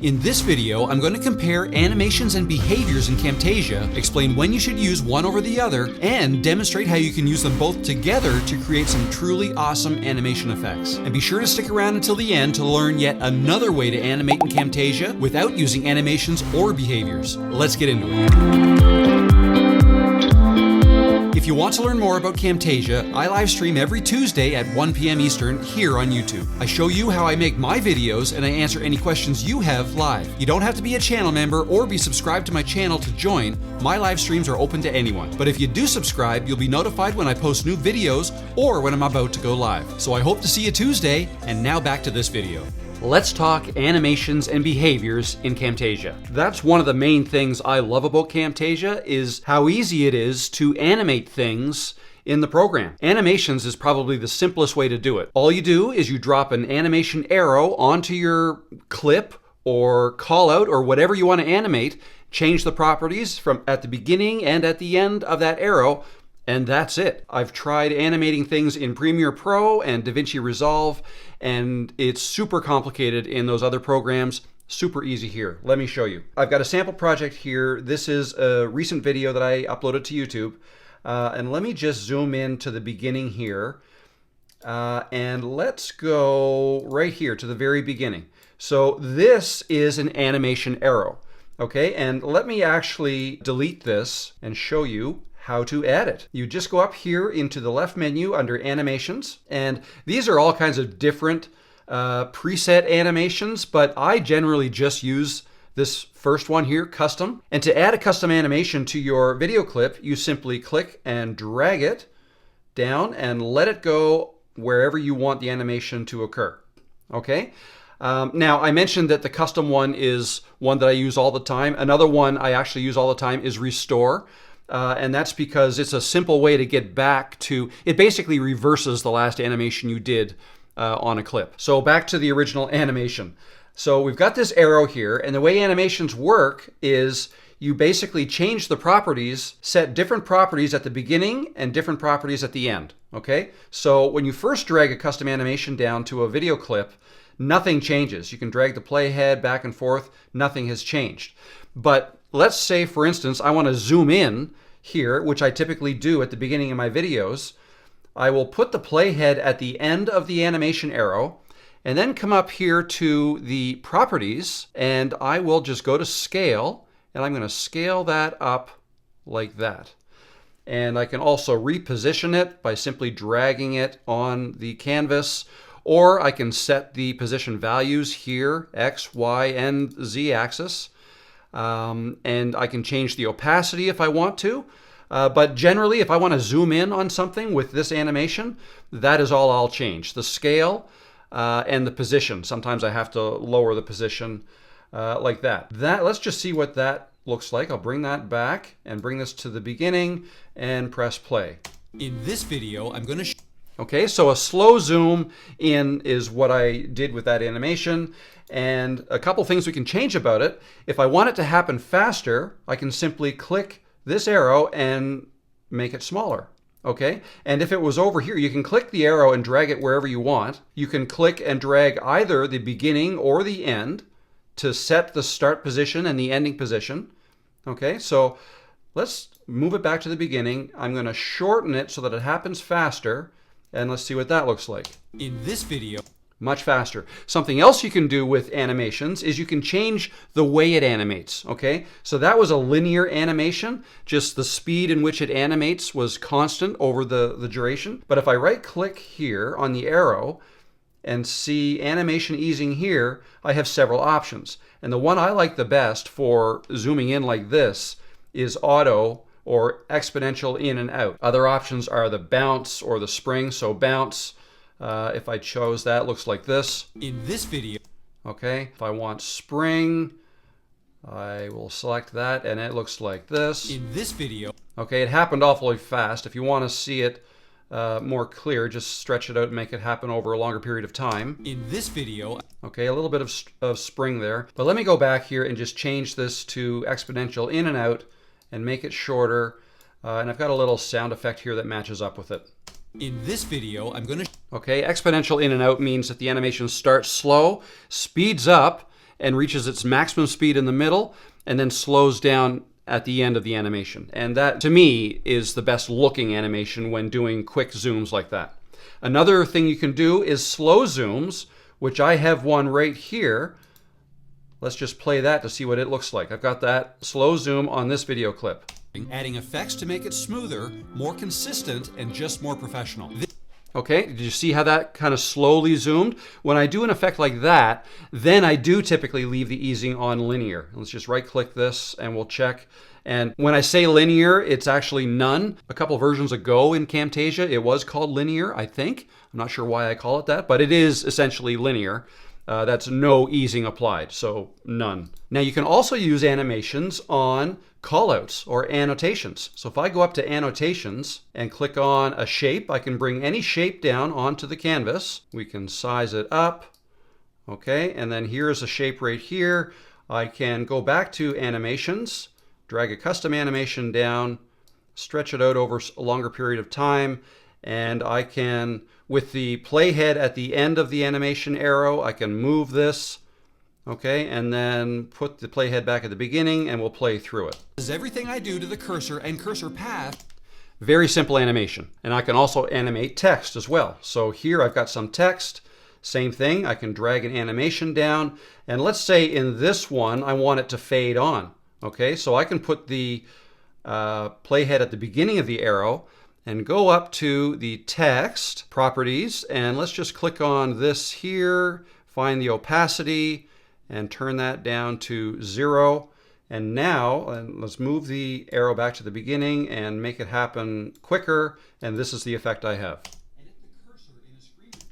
In this video, I'm going to compare animations and behaviors in Camtasia, explain when you should use one over the other, and demonstrate how you can use them both together to create some truly awesome animation effects. And be sure to stick around until the end to learn yet another way to animate in Camtasia without using animations or behaviors. Let's get into it. If you want to learn more about Camtasia, I live stream every Tuesday at 1 p.m. Eastern here on YouTube. I show you how I make my videos and I answer any questions you have live. You don't have to be a channel member or be subscribed to my channel to join. My live streams are open to anyone. But if you do subscribe, you'll be notified when I post new videos or when I'm about to go live. So I hope to see you Tuesday, and now back to this video. Let's talk animations and behaviors in Camtasia. That's one of the main things I love about Camtasia, is how easy it is to animate things in the program. Animations is probably the simplest way to do it. All you do is you drop an animation arrow onto your clip or call out or whatever you want to animate, change the properties from at the beginning and at the end of that arrow, and that's it. I've tried animating things in Premiere Pro and DaVinci Resolve, and it's super complicated in those other programs. Super easy here. Let me show you. I've got a sample project here. This is a recent video that I uploaded to YouTube. And let me just zoom in to the beginning here. And let's go right here to the very beginning. So this is an animation arrow. Okay, and let me actually delete this and show you how to add it. You just go up here into the left menu under animations, and these are all kinds of different preset animations, but I generally just use this first one here, custom. And to add a custom animation to your video clip, you simply click and drag it down and let it go wherever you want the animation to occur. Okay? Now, I mentioned that the custom one is one that I use all the time. Another one I actually use all the time is restore. And that's because it's a simple way to get back to, it basically reverses the last animation you did on a clip. So back to the original animation. So we've got this arrow here, and the way animations work is you basically change the properties, set different properties at the beginning and different properties at the end. Okay? So when you first drag a custom animation down to a video clip, nothing changes. You can drag the playhead back and forth, nothing has changed. But let's say, for instance, I want to zoom in here, which I typically do at the beginning of my videos. I will put the playhead at the end of the animation arrow and then come up here to the properties, and I will just go to scale, and I'm going to scale that up like that. And I can also reposition it by simply dragging it on the canvas, or I can set the position values here, X, Y, and Z axis. And I can change the opacity if I want to. But generally, if I want to zoom in on something with this animation, that is all I'll change. The scale and the position. Sometimes I have to lower the position like that. Let's just see what that looks like. I'll bring that back and bring this to the beginning and press play. In this video, I'm going to Okay, so a slow zoom in is what I did with that animation. And a couple things we can change about it. If I want it to happen faster, I can simply click this arrow and make it smaller. Okay, and if it was over here, you can click the arrow and drag it wherever you want. You can click and drag either the beginning or the end to set the start position and the ending position. Okay, so let's move it back to the beginning. I'm going to shorten it so that it happens faster. And let's see what that looks like. In this video, much faster. Something else you can do with animations is you can change the way it animates. Okay, so that was a linear animation. Just the speed in which it animates was constant over the duration. But if I right click here on the arrow and see animation easing here, I have several options. And the one I like the best for zooming in like this is auto or exponential in and out. Other options are the bounce or the spring. So bounce, if I chose that, looks like this. In this video. Okay, if I want spring, I will select that and it looks like this. In this video. Okay, it happened awfully fast. If you want to see it more clear, just stretch it out and make it happen over a longer period of time. In this video. Okay, a little bit of spring there. But let me go back here and just change this to exponential in and out and make it shorter. And I've got a little sound effect here that matches up with it. In this video, I'm going to... Okay, exponential in and out means that the animation starts slow, speeds up, and reaches its maximum speed in the middle and then slows down at the end of the animation. And that, to me, is the best looking animation when doing quick zooms like that. Another thing you can do is slow zooms, which I have one right here. Let's just play that to see what it looks like. I've got that slow zoom on this video clip. Adding effects to make it smoother, more consistent, and just more professional. Okay, did you see how that kind of slowly zoomed? When I do an effect like that, then I do typically leave the easing on linear. Let's just right click this and we'll check. And when I say linear, it's actually none. A couple versions ago in Camtasia, it was called linear, I think. I'm not sure why I call it that, but it is essentially linear. That's no easing applied, so none. Now you can also use animations on callouts or annotations. So if I go up to annotations and click on a shape, I can bring any shape down onto the canvas. We can size it up, okay, and then here's a shape right here. I can go back to animations, drag a custom animation down, stretch it out over a longer period of time, and I can, with the playhead at the end of the animation arrow, I can move this, okay, and then put the playhead back at the beginning and we'll play through it. This is everything I do to the cursor and cursor path. Very simple animation. And I can also animate text as well. So here I've got some text, same thing, I can drag an animation down, and let's say in this one I want it to fade on, okay, so I can put the playhead at the beginning of the arrow and go up to the text properties, and let's just click on this here, find the opacity, and turn that down to 0. And now, let's move the arrow back to the beginning and make it happen quicker, and this is the effect I have.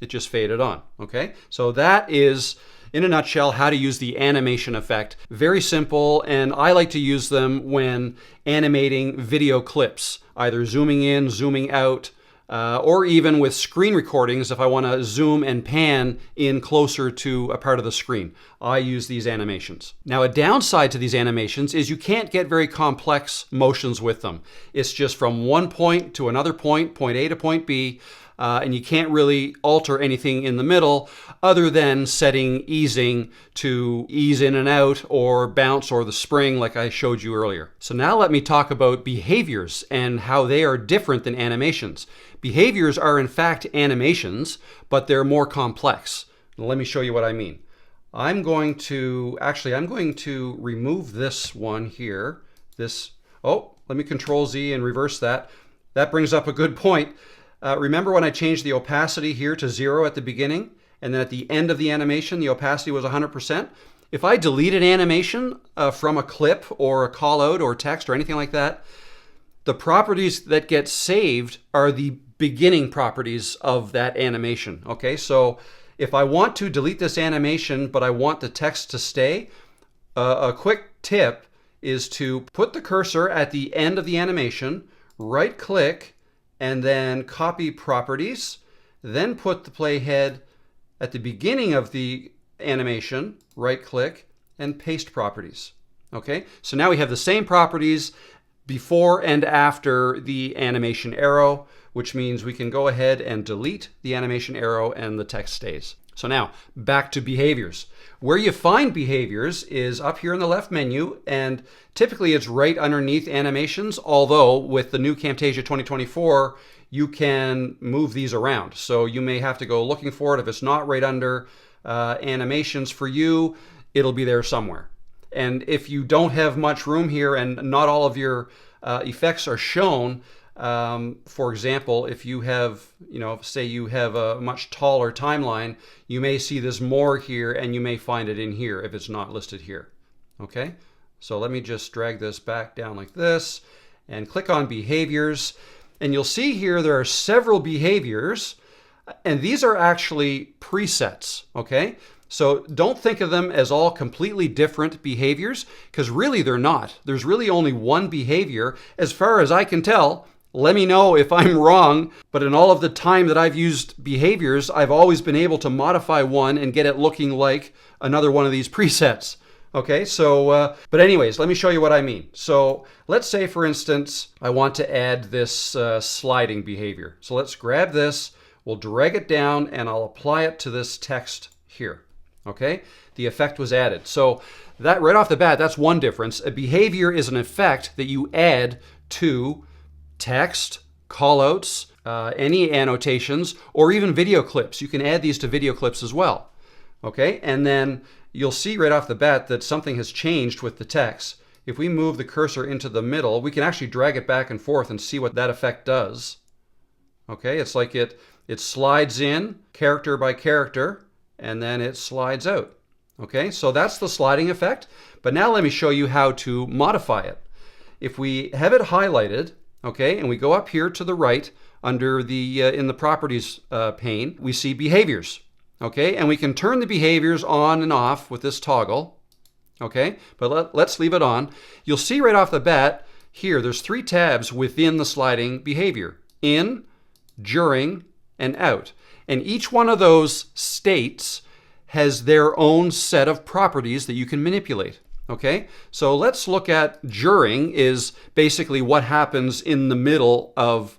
It just faded on, okay? So that is, in a nutshell, how to use the animation effect. Very simple, and I like to use them when animating video clips, either zooming in, zooming out, or even with screen recordings if I want to zoom and pan in closer to a part of the screen. I use these animations. Now, a downside to these animations is you can't get very complex motions with them. It's just from one point to another point, point A to point B, and you can't really alter anything in the middle other than setting easing to ease in and out or bounce or the spring like I showed you earlier. So now let me talk about behaviors and how they are different than animations. Behaviors are in fact animations, but they're more complex. Let me show you what I mean. I'm going to remove this one here. Let me Control Z and reverse that. That brings up a good point. Remember when I changed the opacity here to 0 at the beginning, and then at the end of the animation, the opacity was 100%? If I delete an animation from a clip or a call out or text or anything like that, the properties that get saved are the beginning properties of that animation, okay? So if I want to delete this animation, but I want the text to stay, a quick tip is to put the cursor at the end of the animation, right click, and then copy properties, then put the playhead at the beginning of the animation, right click, and paste properties. Okay, so now we have the same properties before and after the animation arrow, which means we can go ahead and delete the animation arrow and the text stays. So now back to behaviors. Where you find behaviors is up here in the left menu, and typically it's right underneath animations, although with the new Camtasia 2024, you can move these around. So you may have to go looking for it. If it's not right under animations for you, it'll be there somewhere. And if you don't have much room here and not all of your effects are shown, for example, if you have, say you have a much taller timeline, you may see this more here and you may find it in here if it's not listed here. Okay, so let me just drag this back down like this and click on behaviors, and you'll see here there are several behaviors, and these are actually presets. Okay, so don't think of them as all completely different behaviors, because really they're not. There's really only one behavior as far as I can tell. Let me know if I'm wrong, but in all of the time that I've used behaviors, I've always been able to modify one and get it looking like another one of these presets. Okay, so, but anyways, let me show you what I mean. So let's say, for instance, I want to add this sliding behavior. So let's grab this, we'll drag it down, and I'll apply it to this text here. Okay, the effect was added. So that right off the bat, that's one difference. A behavior is an effect that you add to text, callouts, any annotations, or even video clips. You can add these to video clips as well. Okay, and then you'll see right off the bat that something has changed with the text. If we move the cursor into the middle, we can actually drag it back and forth and see what that effect does. Okay, it's like it slides in character by character, and then it slides out. Okay, so that's the sliding effect. But now let me show you how to modify it. If we have it highlighted, okay, and we go up here to the right under the in the properties pane, we see behaviors. Okay, and we can turn the behaviors on and off with this toggle. Okay, but let's leave it on. You'll see right off the bat here, there's 3 tabs within the sliding behavior: in, during, and out. And each one of those states has their own set of properties that you can manipulate. Okay, so let's look at during is basically what happens in the middle of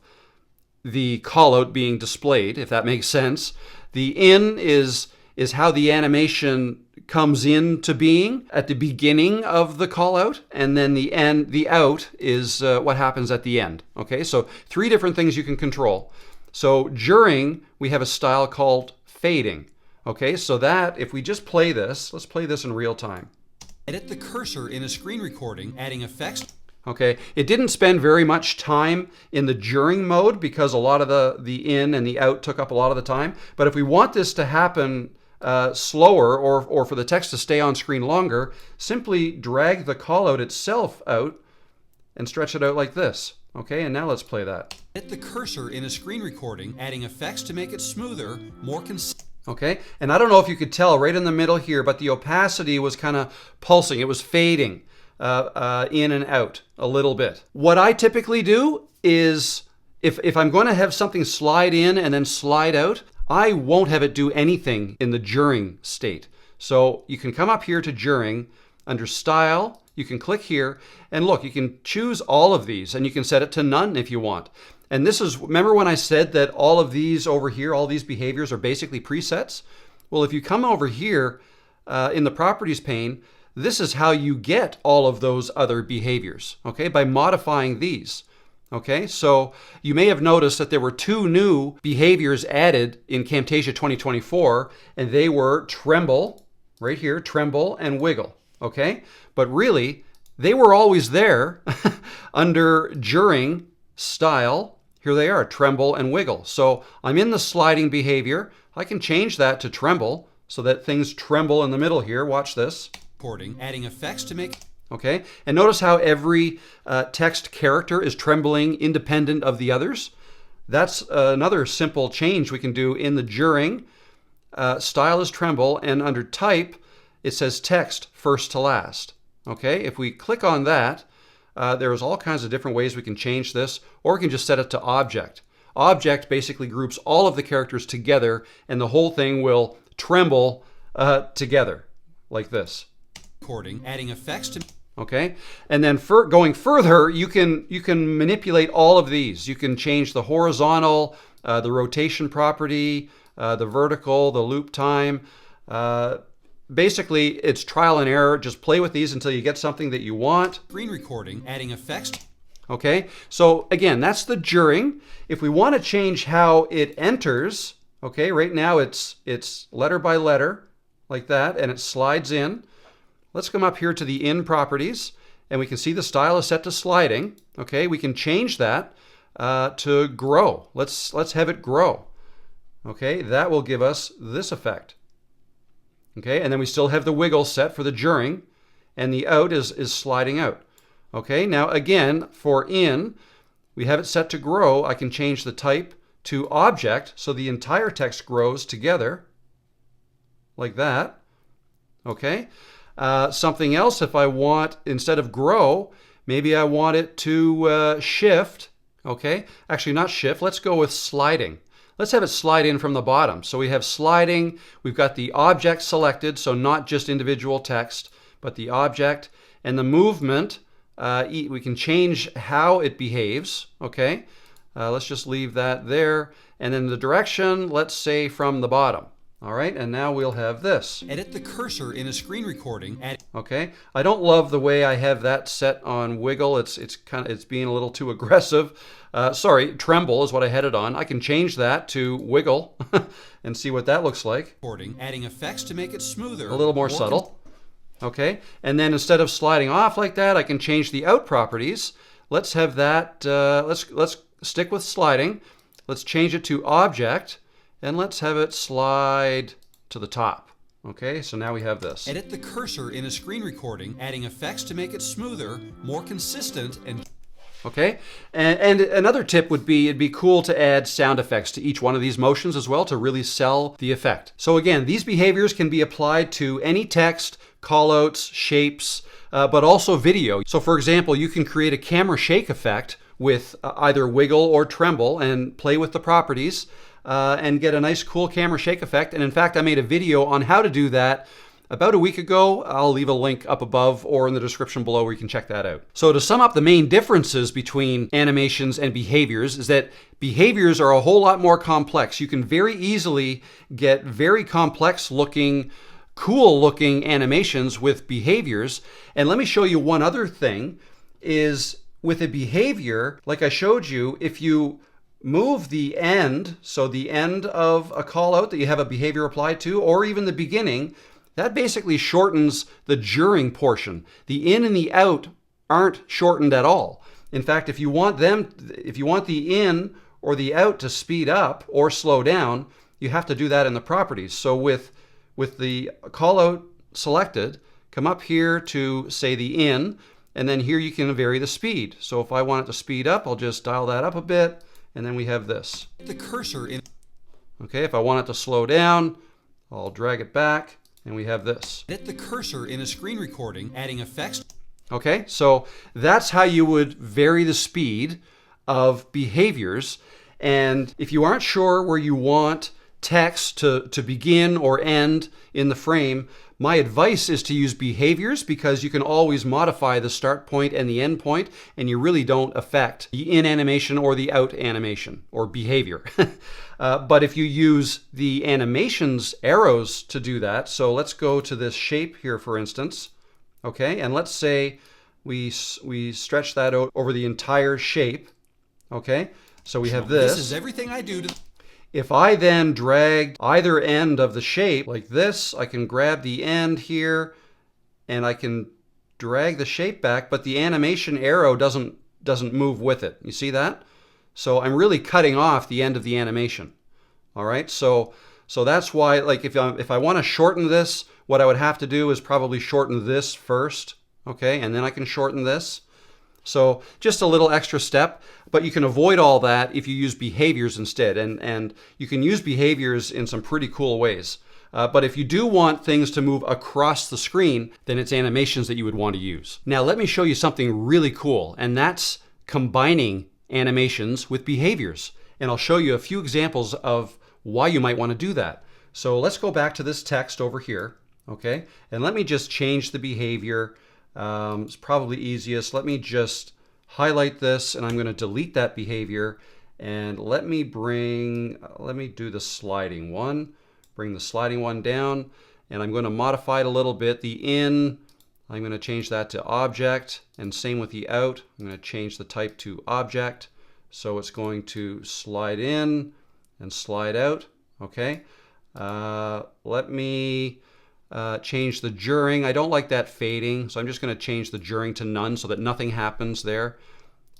the callout being displayed, if that makes sense. The in is how the animation comes into being at the beginning of the callout, and then the out is what happens at the end. Okay, so 3 different things you can control. So during, we have a style called fading. Okay, so that, if we just play this, let's play this in real time. Edit the cursor in a screen recording, adding effects. Okay, it didn't spend very much time in the during mode because a lot of the in and the out took up a lot of the time. But if we want this to happen slower, or for the text to stay on screen longer, simply drag the callout itself out and stretch it out like this. Okay, and now let's play that. Edit the cursor in a screen recording, adding effects to make it smoother, more consistent. Okay, and I don't know if you could tell right in the middle here, but the opacity was kind of pulsing. It was fading in and out a little bit. What I typically do is, if I'm going to have something slide in and then slide out, I won't have it do anything in the during state. So you can come up here to during, under style, you can click here, and look, you can choose all of these, and you can set it to none if you want. And this is, remember when I said that all of these over here, all these behaviors are basically presets? Well, if you come over here in the properties pane, this is how you get all of those other behaviors, okay, by modifying these. Okay, so you may have noticed that there were 2 new behaviors added in Camtasia 2024, and they were tremble, right here, tremble and wiggle, okay? But really, they were always there under during, style. Here they are, tremble and wiggle. So I'm in the sliding behavior. I can change that to tremble so that things tremble in the middle here. Watch this. Recording, adding effects to make. Okay, and notice how every text character is trembling independent of the others. That's another simple change we can do in the during. Style is tremble, and under type, it says text first to last. Okay, if we click on that, there's all kinds of different ways we can change this, or we can just set it to object. Object basically groups all of the characters together, and the whole thing will tremble together, like this. Recording, adding effects to. Okay, and then going further, you can manipulate all of these. You can change the horizontal, the rotation property, the vertical, the loop time. Basically, it's trial and error. Just play with these until you get something that you want. Screen recording, adding effects. Okay, so again, that's the during. If we want to change how it enters, okay, right now it's letter by letter, like that, and it slides in. Let's come up here to the in properties, and we can see the style is set to sliding. Okay, we can change that to grow. Let's have it grow. Okay, that will give us this effect. Okay, and then we still have the wiggle set for the during, and the out is sliding out. Okay, now again, for in, we have it set to grow. I can change the type to object, so the entire text grows together, like that. Okay. Something else, if I want, instead of grow, maybe I want it to shift. Okay, actually not shift, let's go with sliding. Let's have it slide in from the bottom. So we have sliding, we've got the object selected, so not just individual text, but the object, and the movement, we can change how it behaves. Okay, let's just leave that there. And then the direction, let's say from the bottom. All right, and now we'll have this. Edit the cursor in a screen recording. Okay, I don't love the way I have that set on wiggle. It's being a little too aggressive. Sorry, tremble is what I had it on. I can change that to wiggle and see what that looks like. Adding effects to make it smoother. A little more subtle. Okay, and then instead of sliding off like that, I can change the out properties. Let's have that. Let's stick with sliding. Let's change it to object. And let's have it slide to the top. Okay, so now we have this. Edit the cursor in a screen recording, adding effects to make it smoother, more consistent, and... Okay, and another tip would be, it'd be cool to add sound effects to each one of these motions as well to really sell the effect. So again, these behaviors can be applied to any text, callouts, shapes, but also video. So for example, you can create a camera shake effect with either wiggle or tremble and play with the properties. And get a nice cool camera shake effect. And in fact, I made a video on how to do that about a week ago. I'll leave a link up above or in the description below where you can check that out. So to sum up the main differences between animations and behaviors is that behaviors are a whole lot more complex. You can very easily get very complex looking, cool looking animations with behaviors. And let me show you one other thing is with a behavior, like I showed you, if you move the end, so the end of a call out that you have a behavior applied to, or even the beginning, that basically shortens the during portion. The in and the out aren't shortened at all. In fact, if you want the in or the out to speed up or slow down, you have to do that in the properties. So with the call out selected, come up here to say the in, and then here you can vary the speed. So if I want it to speed up, I'll just dial that up a bit. And then we have this. The cursor in... Okay, if I want it to slow down, I'll drag it back, and we have this. Edit the cursor in a screen recording, adding effects. Okay, so that's how you would vary the speed of behaviors. And if you aren't sure where you want text to begin or end in the frame, my advice is to use behaviors because you can always modify the start point and the end point, and you really don't affect the in animation or the out animation or behavior. But if you use the animations arrows to do that, so let's go to this shape here, for instance. Okay, and let's say we stretch that out over the entire shape. Okay, so we have this. This is everything I do to... If I then drag either end of the shape like this, I can grab the end here and I can drag the shape back, but the animation arrow doesn't move with it. You see that? So I'm really cutting off the end of the animation. All right, so that's why, like, if I want to shorten this, what I would have to do is probably shorten this first, okay, and then I can shorten this. So just a little extra step, but you can avoid all that if you use behaviors instead. And you can use behaviors in some pretty cool ways. But if you do want things to move across the screen, then it's animations that you would want to use. Now let me show you something really cool, and that's combining animations with behaviors. And I'll show you a few examples of why you might want to do that. So let's go back to this text over here, okay? And let me just change the behavior. It's probably easiest. Let me just highlight this, and I'm going to delete that behavior. And let me do the sliding one. Bring the sliding one down, and I'm going to modify it a little bit. The in, I'm going to change that to object, and same with the out. I'm going to change the type to object. So it's going to slide in and slide out. Okay. Let me change the during. I don't like that fading, so I'm just going to change the during to none so that nothing happens there.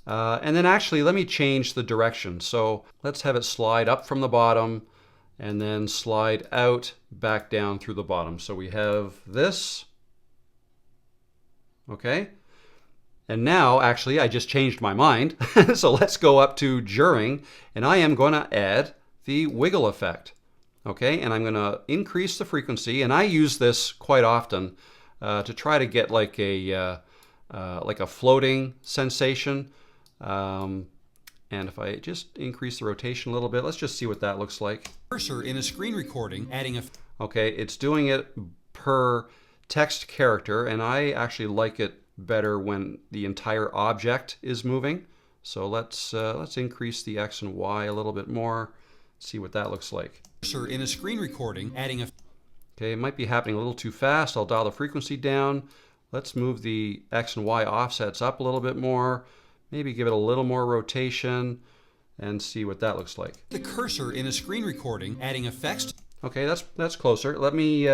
And then actually, let me change the direction. So let's have it slide up from the bottom and then slide out back down through the bottom. So we have this. Okay. And now, actually, I just changed my mind. So let's go up to during, and I am going to add the wiggle effect. Okay, and I'm going to increase the frequency, and I use this quite often to try to get like a floating sensation. And if I just increase the rotation a little bit, let's just see what that looks like. Cursor in a screen recording, adding a... Okay, it's doing it per text character, and I actually like it better when the entire object is moving. So let's increase the X and Y a little bit more. See what that looks like. Cursor in a screen recording, adding a... Okay, it might be happening a little too fast. I'll dial the frequency down. Let's move the X and Y offsets up a little bit more. Maybe give it a little more rotation and see what that looks like. The cursor in a screen recording, adding effects. Okay, that's closer. Let me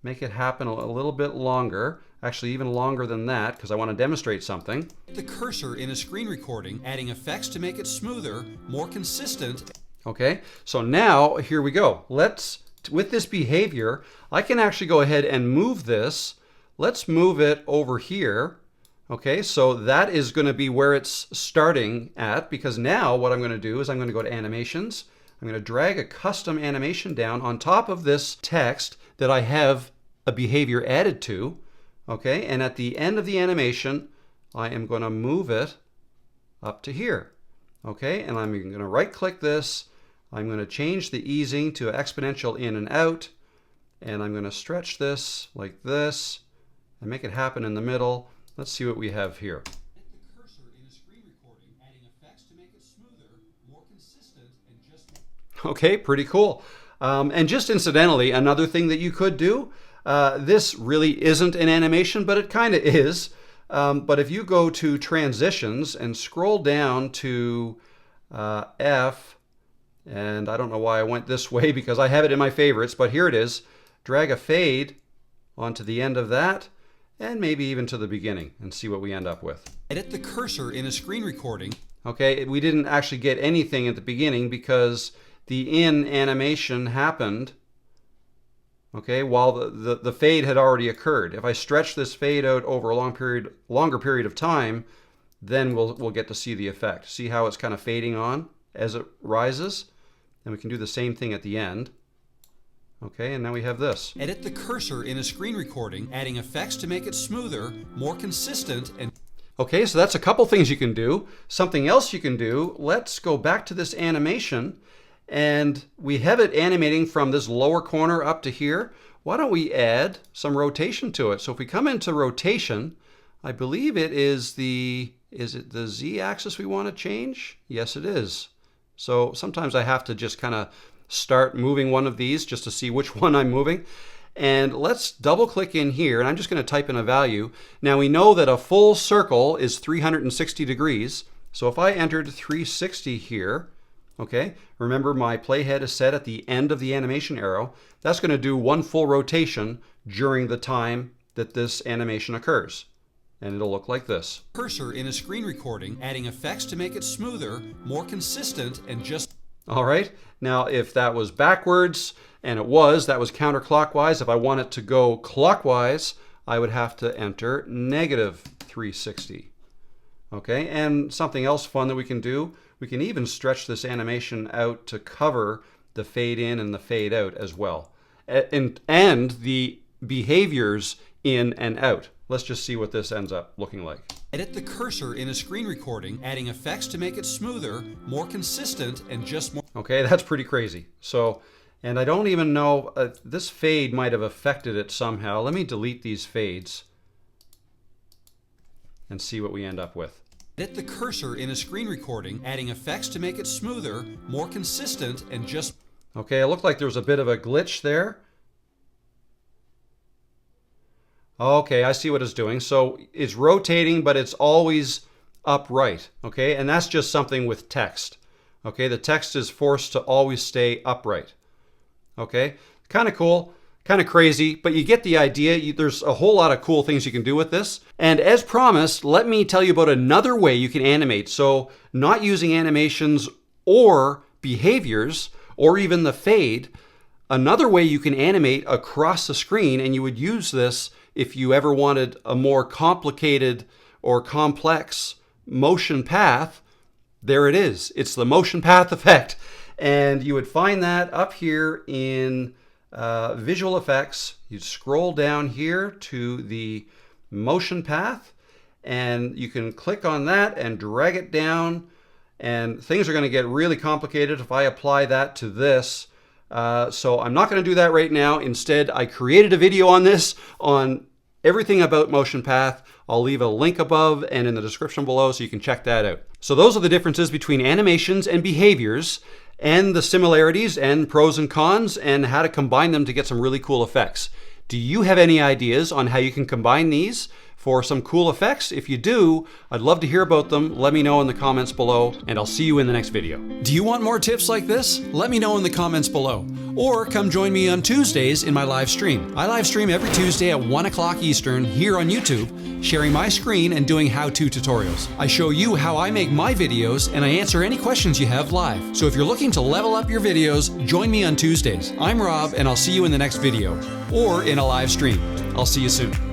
make it happen a little bit longer. Actually, even longer than that, because I want to demonstrate something. The cursor in a screen recording, adding effects to make it smoother, more consistent. Okay, so now here we go. With this behavior, I can actually go ahead and move this. Let's move it over here. Okay, so that is going to be where it's starting at, because now what I'm going to do is I'm going to go to animations. I'm going to drag a custom animation down on top of this text that I have a behavior added to. Okay, and at the end of the animation, I am going to move it up to here. Okay, and I'm going to right click this. I'm going to change the easing to exponential in and out, and I'm going to stretch this like this and make it happen in the middle. Let's see what we have here. The cursor in a screen recording, adding effects to make it smoother, more consistent, and just... Okay, pretty cool. And just incidentally, another thing that you could do, this really isn't an animation, but it kind of is. But if you go to transitions and scroll down to F, and I don't know why I went this way because I have it in my favorites, but here it is. Drag a fade onto the end of that, and maybe even to the beginning, and see what we end up with. Edit the cursor in a screen recording. Okay, we didn't actually get anything at the beginning because the in animation happened, okay, while the fade had already occurred. If I stretch this fade out over a longer period of time, then we'll get to see the effect. See how it's kind of fading on as it rises? And we can do the same thing at the end. Okay, and now we have this. Edit the cursor in a screen recording, adding effects to make it smoother, more consistent, and... Okay, so that's a couple things you can do. Something else you can do, let's go back to this animation, and we have it animating from this lower corner up to here. Why don't we add some rotation to it? So if we come into rotation, I believe it is is it the Z-axis we want to change? Yes, it is. So sometimes I have to just kind of start moving one of these just to see which one I'm moving. And let's double click in here, and I'm just going to type in a value. Now we know that a full circle is 360 degrees. So if I entered 360 here, okay, remember my playhead is set at the end of the animation arrow. That's going to do one full rotation during the time that this animation occurs. And it'll look like this. Cursor in a screen recording, adding effects to make it smoother, more consistent, and just... All right, now if that was backwards, and that was counterclockwise, if I want it to go clockwise, I would have to enter negative 360. Okay, and something else fun that we can do, we can even stretch this animation out to cover the fade in and the fade out as well. And the behaviors in and out. Let's just see what this ends up looking like. Edit the cursor in a screen recording, adding effects to make it smoother, more consistent, and just more... Okay, that's pretty crazy. So, and I don't even know, this fade might have affected it somehow. Let me delete these fades and see what we end up with. Edit the cursor in a screen recording, adding effects to make it smoother, more consistent, and just... Okay, it looked like there was a bit of a glitch there. Okay, I see what it's doing. So it's rotating, but it's always upright. Okay, and that's just something with text. Okay, the text is forced to always stay upright. Okay, kind of cool, kind of crazy, but you get the idea. There's a whole lot of cool things you can do with this. And as promised, let me tell you about another way you can animate. So not using animations or behaviors or even the fade, another way you can animate across the screen, and you would use this if you ever wanted a more complicated or complex motion path. There it is. It's the motion path effect. And you would find that up here in visual effects. You'd scroll down here to the motion path, and you can click on that and drag it down. And things are going to get really complicated if I apply that to this. So I'm not going to do that right now. Instead, I created a video on this, on everything about motion path. I'll leave a link above and in the description below so you can check that out. So those are the differences between animations and behaviors. and the similarities and pros and cons and how to combine them to get some really cool effects. Do you have any ideas on how you can combine these for some cool effects? If you do, I'd love to hear about them. Let me know in the comments below, and I'll see you in the next video. Do you want more tips like this? Let me know in the comments below. Or come join me on Tuesdays in my live stream. I live stream every Tuesday at 1 o'clock Eastern here on YouTube, sharing my screen and doing how-to tutorials. I show you how I make my videos, and I answer any questions you have live. So if you're looking to level up your videos, join me on Tuesdays. I'm Rob, and I'll see you in the next video, or in a live stream. I'll see you soon.